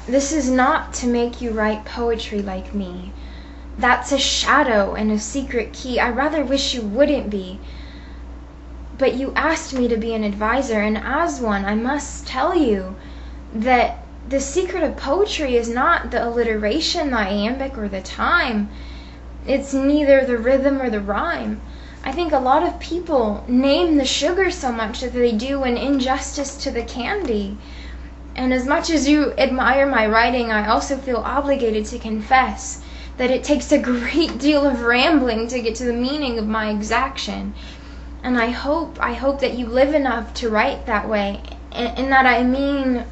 This is not to make you write poetry like me. That's a shadow and a secret key. I rather wish you wouldn't be. But you asked me to be an advisor, and as one, I must tell you that the secret of poetry is not the alliteration, the iambic, or the time. It's neither the rhythm or the rhyme. I think a lot of people name the sugar so much that they do an injustice to the candy. And as much as you admire my writing, I also feel obligated to confess that it takes a great deal of rambling to get to the meaning of my exaction. And I hope that you live enough to write that way. And that I mean,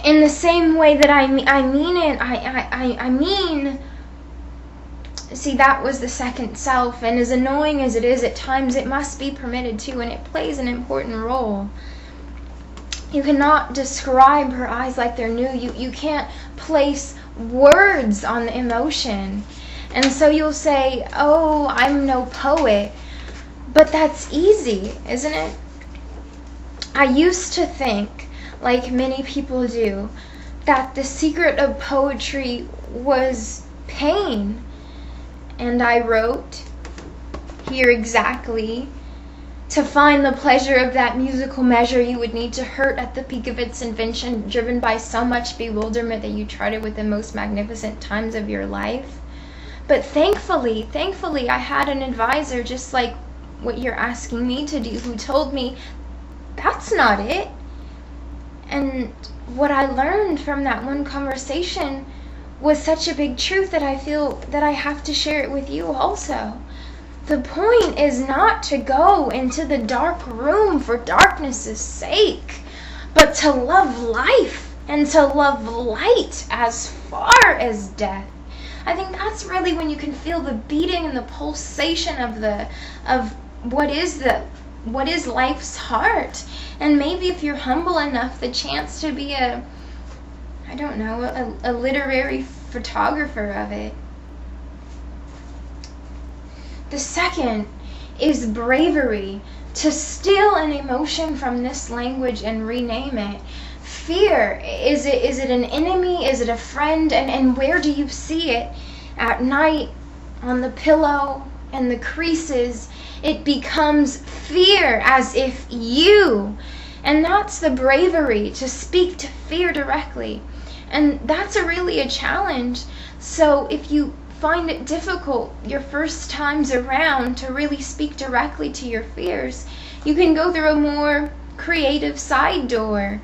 in the same way that I mean it, I mean, see, that was the second self, and as annoying as it is at times, it must be permitted to, and it plays an important role. You cannot describe her eyes like they're new. You can't place words on the emotion. And so you'll say, oh, I'm no poet. But that's easy, isn't it? I used to think, like many people do, that the secret of poetry was pain. And I wrote here exactly, to find the pleasure of that musical measure, you would need to hurt at the peak of its invention, driven by so much bewilderment that you tried it with the most magnificent times of your life. But thankfully, I had an advisor, just like what you're asking me to do, who told me that's not it. And what I learned from that one conversation was such a big truth that I feel that I have to share it with you also. The point is not to go into the dark room for darkness' sake, but to love life and to love light as far as death. I think that's really when you can feel the beating and the pulsation of what is life's heart. And maybe if you're humble enough, the chance to be a literary photographer of it. The second is bravery, to steal an emotion from this language and rename it. Fear, is it an enemy? Is it a friend? And where do you see it? At night, on the pillow, and the creases, it becomes fear, as if you. And that's the bravery, to speak to fear directly. And that's really a challenge. So if you find it difficult your first times around to really speak directly to your fears, you can go through a more creative side door.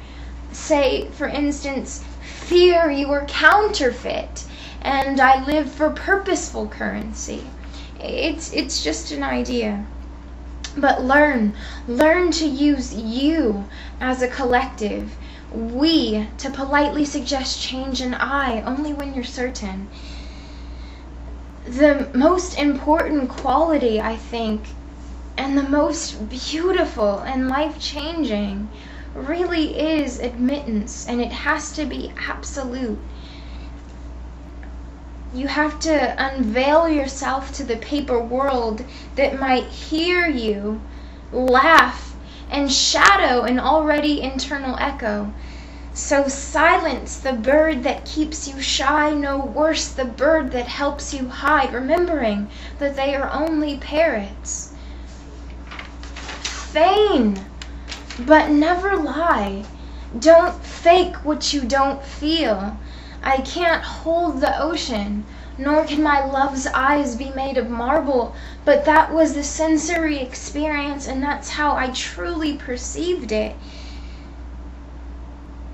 Say, for instance, fear you are counterfeit, and I live for purposeful currency. It's just an idea. But learn to use you as a collective. We, to politely suggest change, and I, only when you're certain. The most important quality, I think, and the most beautiful and life-changing really is admittance, and it has to be absolute. You have to unveil yourself to the paper world that might hear you, laugh, and shadow an already internal echo. So silence the bird that keeps you shy, no worse the bird that helps you hide, remembering that they are only parrots. Feign, but never lie. Don't fake what you don't feel. I can't hold the ocean, nor can my love's eyes be made of marble, but that was the sensory experience, and that's how I truly perceived it.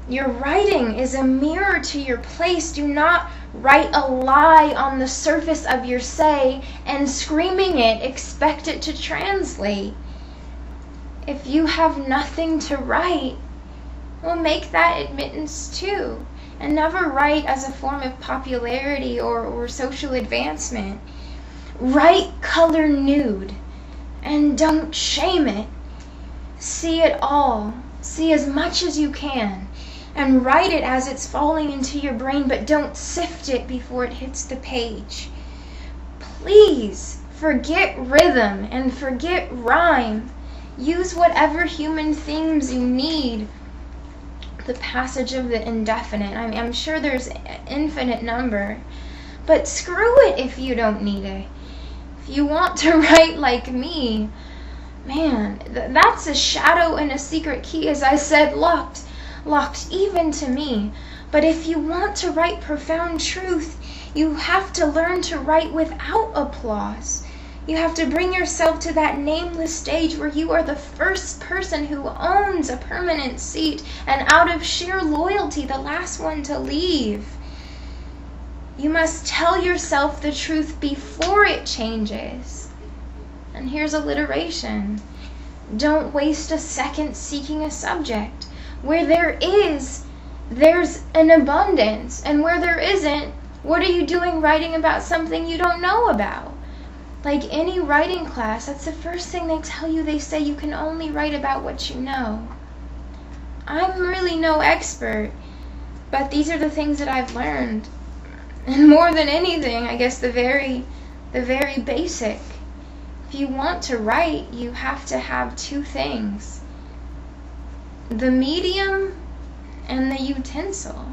Your writing is a mirror to your place. Do not write a lie on the surface of your say and screaming it, expect it to translate. If you have nothing to write, well, make that admittance too. And never write as a form of popularity or social advancement. Write color nude, and don't shame it. See it all. See as much as you can. And write it as it's falling into your brain, but don't sift it before it hits the page. Please forget rhythm and forget rhyme. Use whatever human themes you need. the passage of the indefinite. I mean, I'm sure there's an infinite number, but screw it if you don't need it. If you want to write like me, man, that's a shadow and a secret key, as I said, locked even to me. But if you want to write profound truth, you have to learn to write without applause. You have to bring yourself to that nameless stage where you are the first person who owns a permanent seat, and out of sheer loyalty, the last one to leave. You must tell yourself the truth before it changes. And here's alliteration. Don't waste a second seeking a subject. Where there is, there's an abundance. And where there isn't, what are you doing writing about something you don't know about? Like any writing class, that's the first thing they tell you. They say you can only write about what you know. I'm really no expert, but these are the things that I've learned. And more than anything, I guess the very basic. If you want to write, you have to have two things: the medium and the utensil.